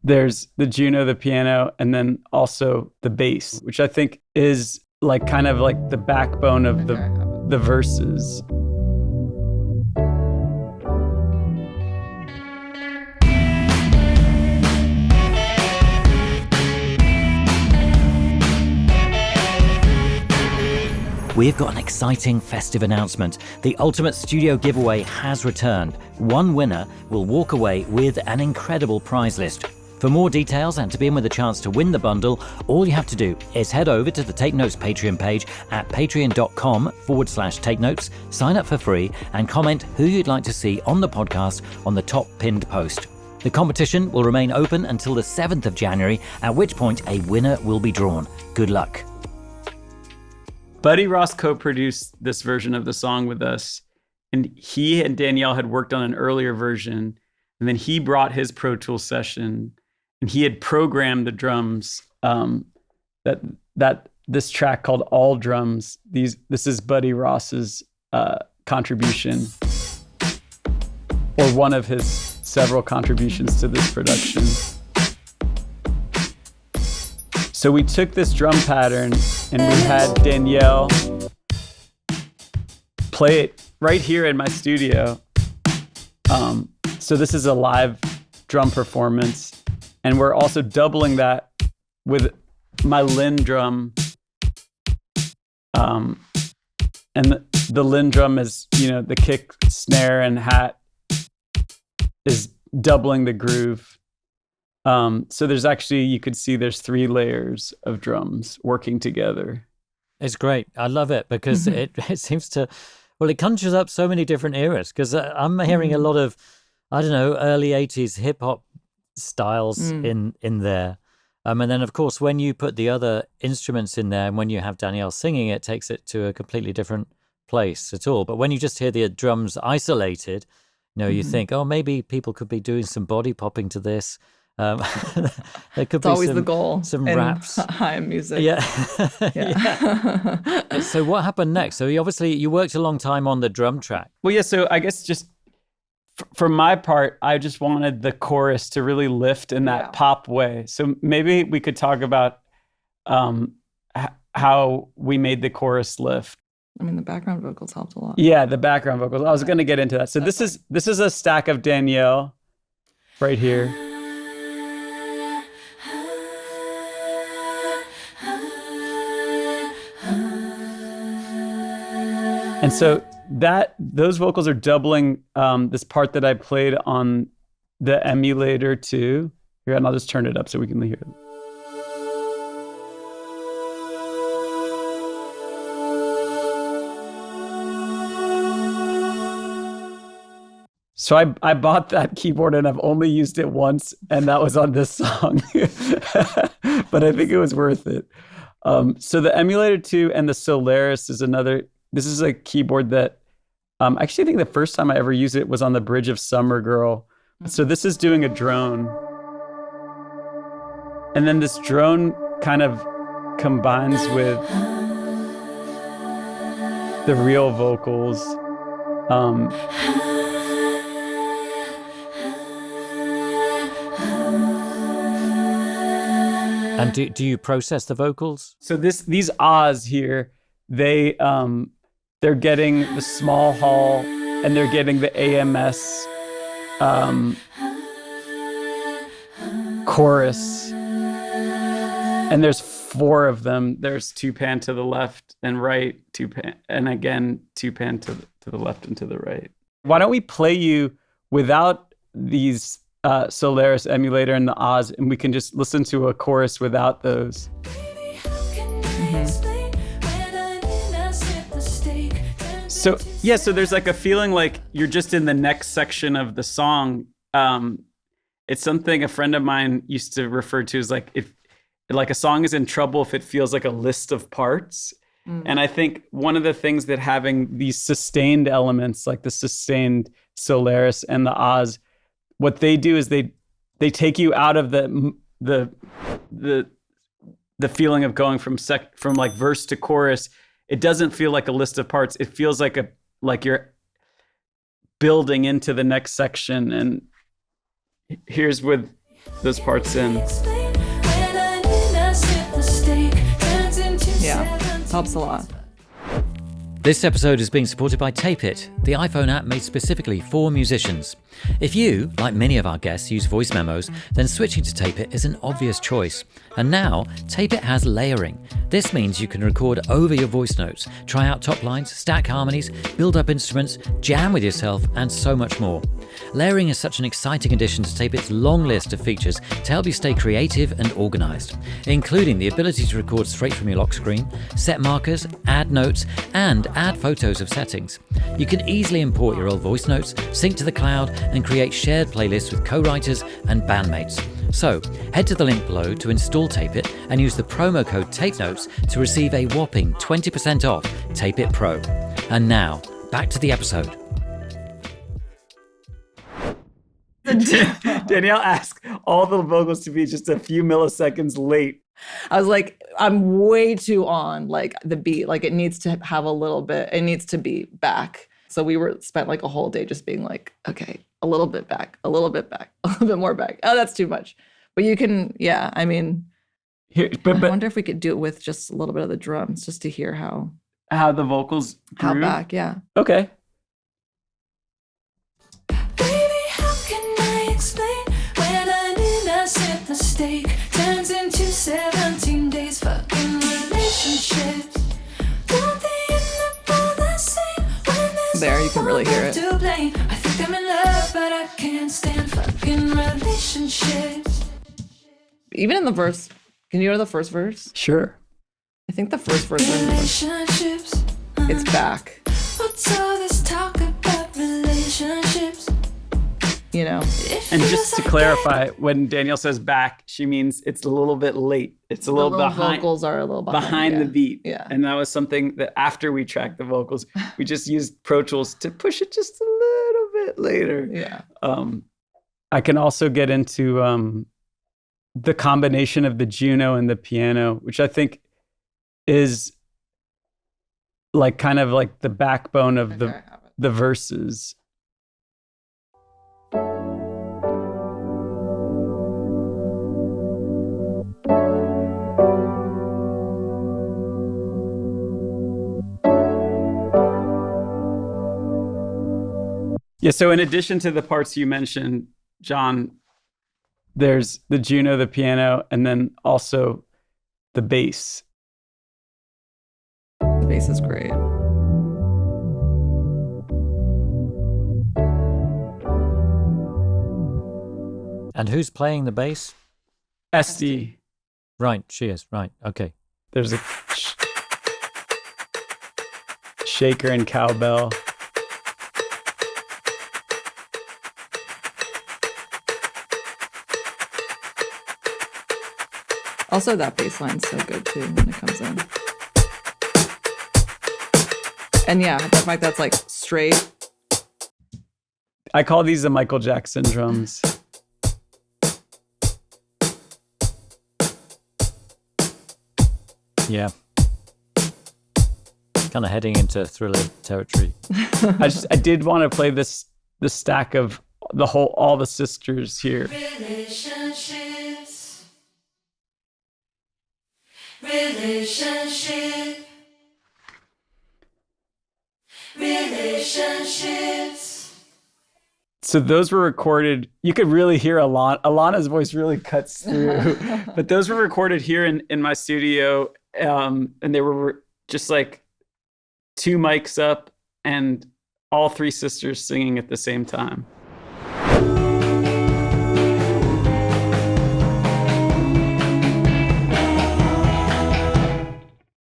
there's the Juno, the piano, and then also the bass, which I think is like kind of like the backbone of the verses. We've got an exciting festive announcement. The Ultimate Studio Giveaway has returned. One winner will walk away with an incredible prize list. For more details and to be in with a chance to win the bundle, all you have to do is head over to the Take Notes Patreon page at patreon.com/Take Notes, sign up for free, and comment who you'd like to see on the podcast on the top pinned post. The competition will remain open until the 7th of January, at which point a winner will be drawn. Good luck. Buddy Ross co-produced this version of the song with us, and he and Danielle had worked on an earlier version, and then he brought his Pro Tools session, and he had programmed the drums. That this track called All Drums. This is Buddy Ross's contribution, or one of his several contributions to this production. So we took this drum pattern and we had Danielle play it right here in my studio. So this is a live drum performance, and we're also doubling that with my Linn drum. And the Linn drum is, the kick, snare, and hat is doubling the groove. So there's actually, you could see there's 3 layers of drums working together. It's great. I love it because it seems to, it conjures up so many different eras, because I'm hearing a lot of, early 80s hip hop styles in there. And then, of course, when you put the other instruments in there and when you have Danielle singing, it takes it to a completely different place at all. But when you just hear the drums isolated, you think, oh, maybe people could be doing some body popping to this. There could it's be always the goal. Some in raps. Haim music. Yeah. Yeah. So what happened next? So you worked a long time on the drum track. Well, yeah. So I guess just for my part, I just wanted the chorus to really lift in that pop way. So maybe we could talk about how we made the chorus lift. I mean, the background vocals helped a lot. Yeah, the background vocals. I was going to get into that. So this is a stack of Danielle right here. And so those vocals are doubling this part that I played on the emulator too. Here, and I'll just turn it up so we can hear it. So I bought that keyboard and I've only used it once, and that was on this song. But I think it was worth it. So the emulator 2 and the Solaris is another. This is a keyboard that I actually think the first time I ever used it was on the bridge of Summer Girl. So this is doing a drone. And then this drone kind of combines with the real vocals. And do you process the vocals? So these ahs here, they're getting the small hall and they're getting the AMS chorus. And there's 4 of them. There's 2-pan to the left and right, 2-pan, and again 2-pan to the left and to the right. Why don't we play you without these Solaris emulator and the ahs, and we can just listen to a chorus without those. So there's like a feeling like you're just in the next section of the song. It's something a friend of mine used to refer to as like, if like a song is in trouble if it feels like a list of parts. And I think one of the things that having these sustained elements, like the sustained Solaris and the ahs, what they do is they take you out of the feeling of going from like verse to chorus. It doesn't feel like a list of parts. It feels like you're building into the next section. And here's with those parts in. Yeah, helps a lot. This episode is being supported by Tape It, the iPhone app made specifically for musicians. If you, like many of our guests, use voice memos, then switching to Tape It is an obvious choice. And now, Tape It has layering. This means you can record over your voice notes, try out top lines, stack harmonies, build up instruments, jam with yourself, and so much more. Layering is such an exciting addition to Tape It's long list of features to help you stay creative and organized, including the ability to record straight from your lock screen, set markers, add notes, and add photos of settings. You can easily import your old voice notes, sync to the cloud, and create shared playlists with co-writers and bandmates. So, head to the link below to install Tape It and use the promo code TAPENOTES to receive a whopping 20% off Tape It Pro. And now, back to the episode. Danielle asked all the vocals to be just a few milliseconds late. I was like, I'm way too on like the beat. Like it needs to have a little bit, it needs to be back. So we spent like a whole day just being like, okay, a little bit back, a little bit back, a little bit more back. Oh, that's too much. But you can, yeah, I mean, Here, I wonder if we could do it with just a little bit of the drums just to hear how the vocals how groove? back, yeah. Okay. Baby, how can I explain when an innocent mistake turns into 17 days fucking relationships? Don't they end up all the same when there's There, you can really hear it. to blame? I think I'm in love, but I can't stand fucking relationships. Even in the verse, can you hear the first verse? Sure. I think the first verse, Relationships. it's back, What's all this talk about relationships? you know? It And feels just to like clarify, when Danielle says back, she means it's a little bit late. It's a little, The little behind vocals are a little behind, the yeah. beat. Yeah. And that was something that after we tracked the vocals, we just used Pro Tools to push it just a little bit later. Yeah. I can also get into the combination of the Juno and the piano, which I think is like kind of like the backbone of Okay, I have it. the verses. Yeah, so in addition to the parts you mentioned, John, there's the Juno, the piano, and then also the bass. The bass is great. And who's playing the bass? SD. Right, she is. Right, okay. There's a shaker and cowbell. Also, that bass line's so good too when it comes in. And yeah, the fact that's like straight. I call these the Michael Jackson drums. Yeah. Kind of heading into thriller territory. I did want to play the stack of all the sisters here. Relationships. Relationship. Relationships. So those were recorded. You could really hear Alana's voice really cuts through. But those were recorded here in my studio. And they were just like 2 mics up and all 3 sisters singing at the same time.